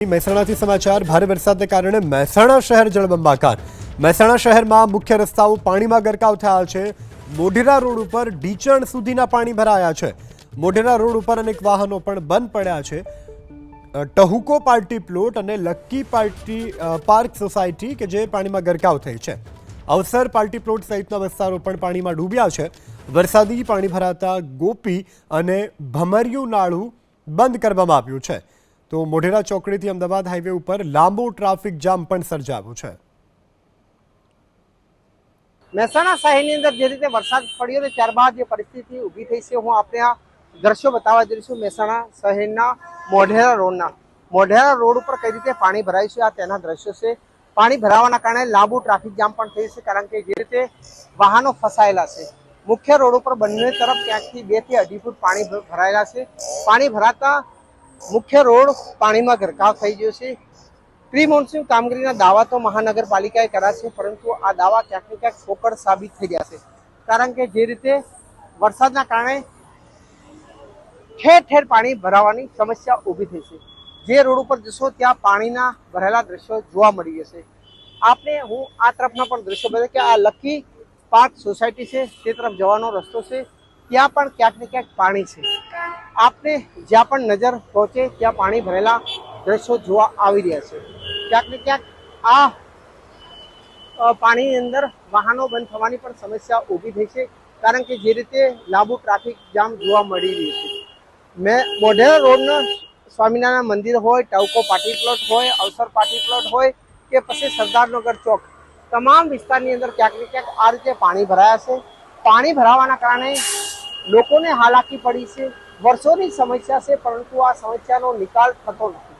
મહેસાણાથી સમાચાર ભારે વરસાદને કારણે મહેસાણા શહેર જળબંબાકાર। મહેસાણા શહેરમાં મુખ્ય રસ્તાઓ પાણીમાં ગરકાવ થયા છે। મોઢેરા રોડ ઉપર ઢીચણ સુધીના પાણી ભરાયા છે। મોઢેરા રોડ ઉપર અનેક વાહનો પણ બંધ પડ્યા છે। ટહુકો પાર્ટી પ્લોટ અને લક્કી પાર્ટી પાર્ક સોસાયટી કે જે પાણીમાં ગરકાવ થઈ છે। અવસર પાર્ટી પ્લોટ સહિતના વિસ્તારો પણ પાણીમાં ડૂબ્યા છે। વરસાદી પાણી ભરાતા ગોપી અને ભમરિયું નાળું બંધ કરવામાં આવ્યું છે। તો મોઢેરા ચોકડીથી અમદાવાદ હાઈવે ઉપર લાંબો ટ્રાફિક જામ પણ સર્જાયો છે। મહેસાણા શહેરની અંદર જે રીતે વરસાદ પડ્યો ને ત્યારબાદ જે પરિસ્થિતિ ઊભી થઈ છે, હું આપણે આ દ્રશ્યો બતાવવા જઈ છું। મહેસાણા શહેરના મોઢેરા રોડ ઉપર કઈ રીતે પાણી ભરાયું છે, આ તેના દ્રશ્યો છે। પાણી ભરાવાના કારણે લાંબુ ટ્રાફિક જામ પણ થયું છે, કારણ કે જે રીતે વાહનો ફસાયેલા છે। મુખ્ય રોડ ઉપર બંને તરફ ક્યાંકથી 2 થી 2.5 ફૂટ પાણી ભરાયેલા છે। પાણી ભરાતા મુખ્ય રોડ પાણીમાં ગરકાવ થઈ ગયો છે। પ્રી મોન્સૂન કામગીરીના દાવા તો મહાનગરપાલિકાએ કર્યા છે, પરંતુ આ દાવા ક્યાંક ને ક્યાંક ફોકટ સાબિત થઈ ગયા છે, કારણ કે જે રીતે વરસાદના કારણે ઠેર ઠેર પાણી ભરાવાની સમસ્યા ઊભી થઈ છે। જે રોડ ઉપર જશો ત્યાં પાણીના ભરેલા દ્રશ્યો જોવા મળી જશે। આપણે હું આ તરફના પણ દ્રશ્યો બતાવ્યા કે આ લકી પાર્ક સોસાયટી છે, તે તરફ જવાનો રસ્તો છે, ત્યાં પણ ક્યાંક ને ક્યાંક પાણી છે। આપને જ્યાં પણ નજર પહોંચે ત્યાં પાણી ભરેલા દ્રશ્યો જોવા આવી રહ્યા છે। ક્યાંક ને ક્યાંક આ પાણીની અંદર વાહનો બંધ થવાની પણ સમસ્યા ઊભી થઈ છે, કારણ કે જે રીતે લાંબુ ટ્રાફિક જામ જોવા મળી રહ્યું છે। મોઢેરા રોડનો સ્વામિનારાયણ મંદિર હોય, ટહુકો પાર્ટી પ્લોટ હોય, અવસર પાર્ટી પ્લોટ હોય કે પછી સરદારનગર ચોક, તમામ વિસ્તારની અંદર ક્યાંક ને ક્યાંક આ રીતે પાણી ભરાયા છે। પાણી ભરાવાના કારણે લોકોને હાલાકી પડી છે। વર્ષોની સમસ્યા છે, પરંતુ આ સમસ્યાનો નિકાલ થતો નથી,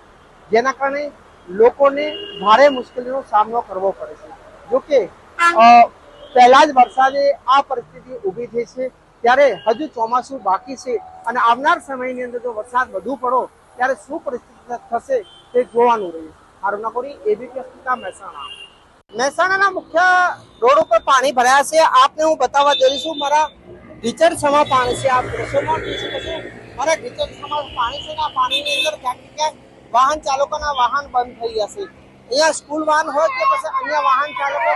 જેના કારણે લોકોને ભારે મુશ્કેલીનો સામનો કરવો પડે છે। જોકે પહેલા જ વરસાદે આ પરિસ્થિતિ ઊભી થઈ છે, ત્યારે હજુ ચોમાસું બાકી છે અને આવનાર સમયની અંદર જો વરસાદ વધુ પડો ત્યારે શું પરિસ્થિતિ થશે તે જોવાનું રહ્યું। મારું નામ એબીપી અસ્મિતા મહેસાણાના મુખ્ય રોડ ઉપર પાણી ભરાયા છે। આપને હું બતાવવા જઈ છું, મારા ઢીચણ સમા પાણી છે। આપ દ્રશ્યોમાં જોઈ શકો છો, મારા ઢીચણ સમા પાણી છે ને આ પાણીની અંદર ક્યાંક ને ક્યાંક વાહન ચાલકોના વાહન બંધ થઈ ગયા છે। અહીંયા સ્કૂલ વાહન હોય કે પછી અન્ય વાહન ચાલકો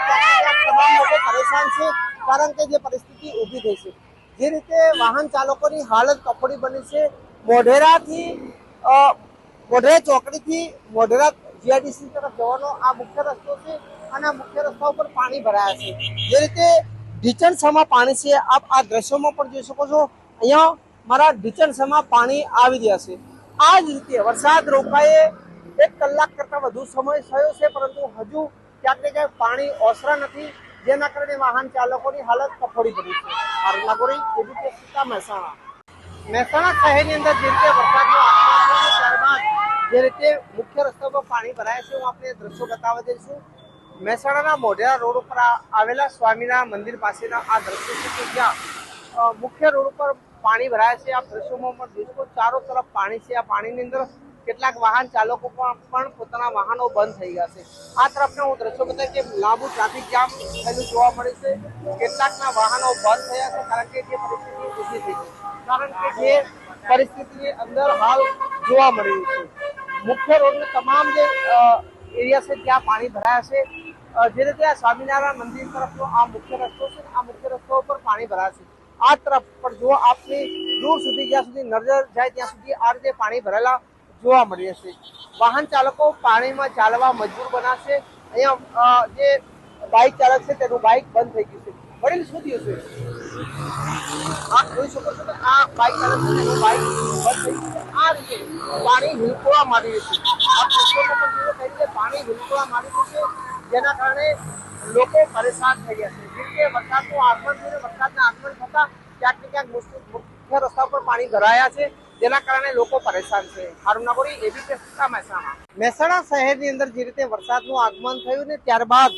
તમામ લોકો પરેશાન છે, કારણ કે જે પરિસ્થિતિ ઊભી થઈ છે, જે રીતે વાહન ચાલકોની હાલત કફોડી બની છે। મોઢેરા ચોકડીથી મોઢેરા જીઆઈડીસી તરફ જવાનો આ મુખ્ય રસ્તો છે અને આ મુખ્ય રસ્તા ઉપર પાણી ભરાયા છે। જે રીતે ઢીચણ સમા પાણી છે, આપ આ દ્રશ્યોમાં પણ જોઈ શકો છો, અહીંયા મારા ઢીચણ સમા પાણી આવી રહ્યા છે। આ જ રીતે વરસાદ રોકાયે 1 કલાક કરતા વધુ સમય થયો છે, પરંતુ હજુ ક્યાંક ને ક્યાંક પાણી ઓસરા નથી, જેના કારણે વાહન ચાલકોની હાલત કફોડી બની છે। મહેસાણા શહેરની અંદર જે રીતે વરસાદનો આગમન થયો ત્યારબાદ જે રીતે મુખ્ય રસ્તા પર પાણી ભરાયા છે, હું આપણે દ્રશ્યો બતાવવા જઈશું। મહેસાણાના મોઢેરા રોડ ઉપર આવેલા સ્વામિનારાયણ મંદિર પાસેના આ દ્રશ્યો છે કે જ્યાં મુખ્ય રોડ ઉપર પાણી ભરાયા છે। આ દ્રશ્યોમાં પણ જોઈ શકો, ચારો તરફ પાણી છે। આ પાણીની અંદર કેટલાક વાહન ચાલકો પણ પોતાના વાહનો બંધ થઈ ગયા છે। આ તરફના હું દ્રશ્યો બતાવી કે લાંબુ ટ્રાફિક જામ થયેલું જોવા મળે છે। કેટલાકના વાહનો બંધ થયા છે, કારણ કે જે પરિસ્થિતિ ઊભી થઈ છે, કારણ કે જે પરિસ્થિતિની અંદર હાલ જોવા મળી રહ્યું છે। મુખ્ય રોડના તમામ જે એરિયા છે ત્યાં પાણી ભરાયા છે। જે રીતે આ સ્વામિનારાયણ મંદિર તરફનો આ મુખ્ય રસ્તો છે, આ મુખ્ય રસ્તા ઉપર પાણી ભરાયા છે। આ તરફ પર જો આપની દૂર સુધી જ્યાં સુધી નજર જાય ત્યાં સુધી આ રીતે પાણી ભરેલા જોવા મળી જશે। વાહન ચાલકો પાણીમાં ચાલવા મજબૂર બનાવશે। અહીંયા જે બાઇક ચાલક છે તેનું બાઇક બંધ થઈ ગયું છે। વડીલ શું થયું છે? આપ જોઈ શકો છો કે આ બાઇક ચાલક છે તેનું બાઇક બંધ થઈ ગયું છે। આ રીતે પાણી હિલકોળા મારી રહ્યું છે। આ દ્રશ્યોમાં પણ જોયું કઈ રીતે પાણી હિલકોળા મારી રહ્યું છે, જેના કારણે લોકો પરેશાન થઈ ગયા છે। જે રીતે વરસાદનું આગમન થયું, વરસાદના આગમન થતા ક્યાંક ને ક્યાંક મુખ્ય રસ્તા પર પાણી ભરાયા છે, જેના કારણે લોકો પરેશાન છે। મહેસાણા શહેરની અંદર જે રીતે વરસાદનું આગમન થયું ને ત્યારબાદ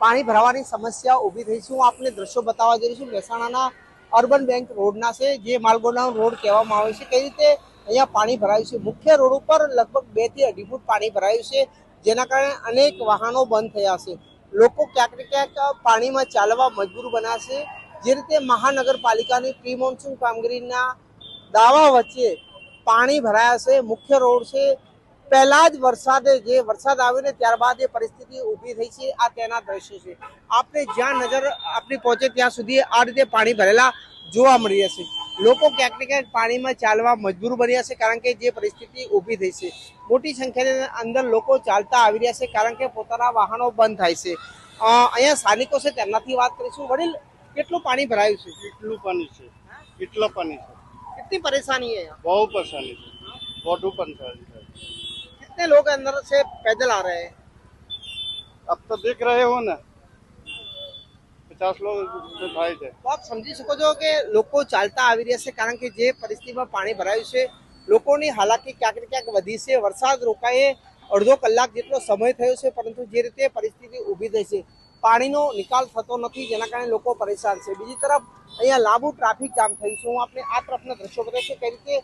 પાણી ભરાવાની સમસ્યા ઊભી થઈ છે। હું આપને દ્રશ્યો બતાવવા જઈ છું, મહેસાણાના અર્બન બેંક રોડના છે, જે માલગોડાઉન રોડ કહેવામાં આવે છે। કઈ રીતે અહીંયા પાણી ભરાયું છે, મુખ્ય રોડ ઉપર લગભગ 2 થી 2.5 ફૂટ પાણી ભરાયું છે, જેના કારણે અનેક વાહનો બંધ થયા છે। લોકો ક્યાંક ને ક્યાંક પાણીમાં ચાલવા મજબૂર બન્યા છે। જે રીતે મહાનગરપાલિકાની પ્રી મોન્સૂન કામગીરીના દાવા વચ્ચે પાણી ભરાયા છે, મુખ્ય રોડ છે પહેલા જ વરસાદ આવ્યો ને ત્યારબાદ એ પરિસ્થિતિ ઊભી થઈ છે. આ તેના દ્રશ્યો છે. આપણે જ્યાં નજર આપણી પહોંચે ત્યાં સુધી આ રીતે પાણી ભરેલા જોવા મળી રહેશે. લોકો ક્યાંક ને ક્યાંક પાણીમાં ચાલવા મજબૂર બન્યા છે, કારણ કે જે પરિસ્થિતિ ઊભી થઈ છે. મોટી સંખ્યાની અંદર લોકો ચાલતા આવી રહ્યા છે, કારણ કે પોતાના વાહનો બંધ થાય છે. અહીંયા સ્થાનિકો છે, તેમનાથી વાત કરીશું. વડીલ, કેટલું પાણી ભરાયું છે? કેટલું પાણી છે, કેટલા પાણી છે, कितनी परेशानी है यहाँ? બહુ પરેશાની છે, બહુ પરેશાની છે. कितने लोग अंदर से पैदल आ रहे हैं? अब तो देख रहे हो ना, 50 लोग तो થાય છે. તો આપ સમજી શકો છો કે લોકો ચાલતા આવી રહ્યા છે, કારણ કે જે પરિસ્થિતિમાં પાણી ભરાયું છે, લોકોની હાલાકી ક્યાંક ને ક્યાંક વધી છે. વરસાદ રોકાયે અડધો કલાક જેટલો સમય થયો છે, પરંતુ જે રીતે પરિસ્થિતિ ઊભી થઈ છે, પાણીનો નિકાલ થતો નથી, જેના કારણે લોકો પરેશાન છે. બીજી તરફ અહીંયા લાંબુ ટ્રાફિક જામ થયું છે. હું આપણે આ તરફના દ્રશ્યો બતાવીશ કે કઈ રીતે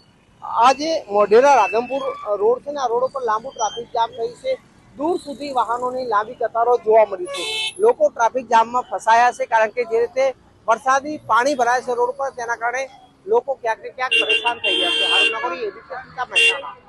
આ જે મોઢેરા રાધનપુર રોડ છે ને, આ રોડ ઉપર લાંબુ ટ્રાફિક જામ થયું છે. દૂર સુધી વાહનોની લાંબી કતારો જોવા મળી છે. લોકો ટ્રાફિક જામમાં ફસાયા છે, કારણ કે જે રીતે વરસાદી પાણી ભરાય છે રોડ પર, તેના કારણે લોકો ક્યાંક ને ક્યાંક પરેશાન થઈ ગયા છે. હાલ નગરી એબીપી મહેસાણા.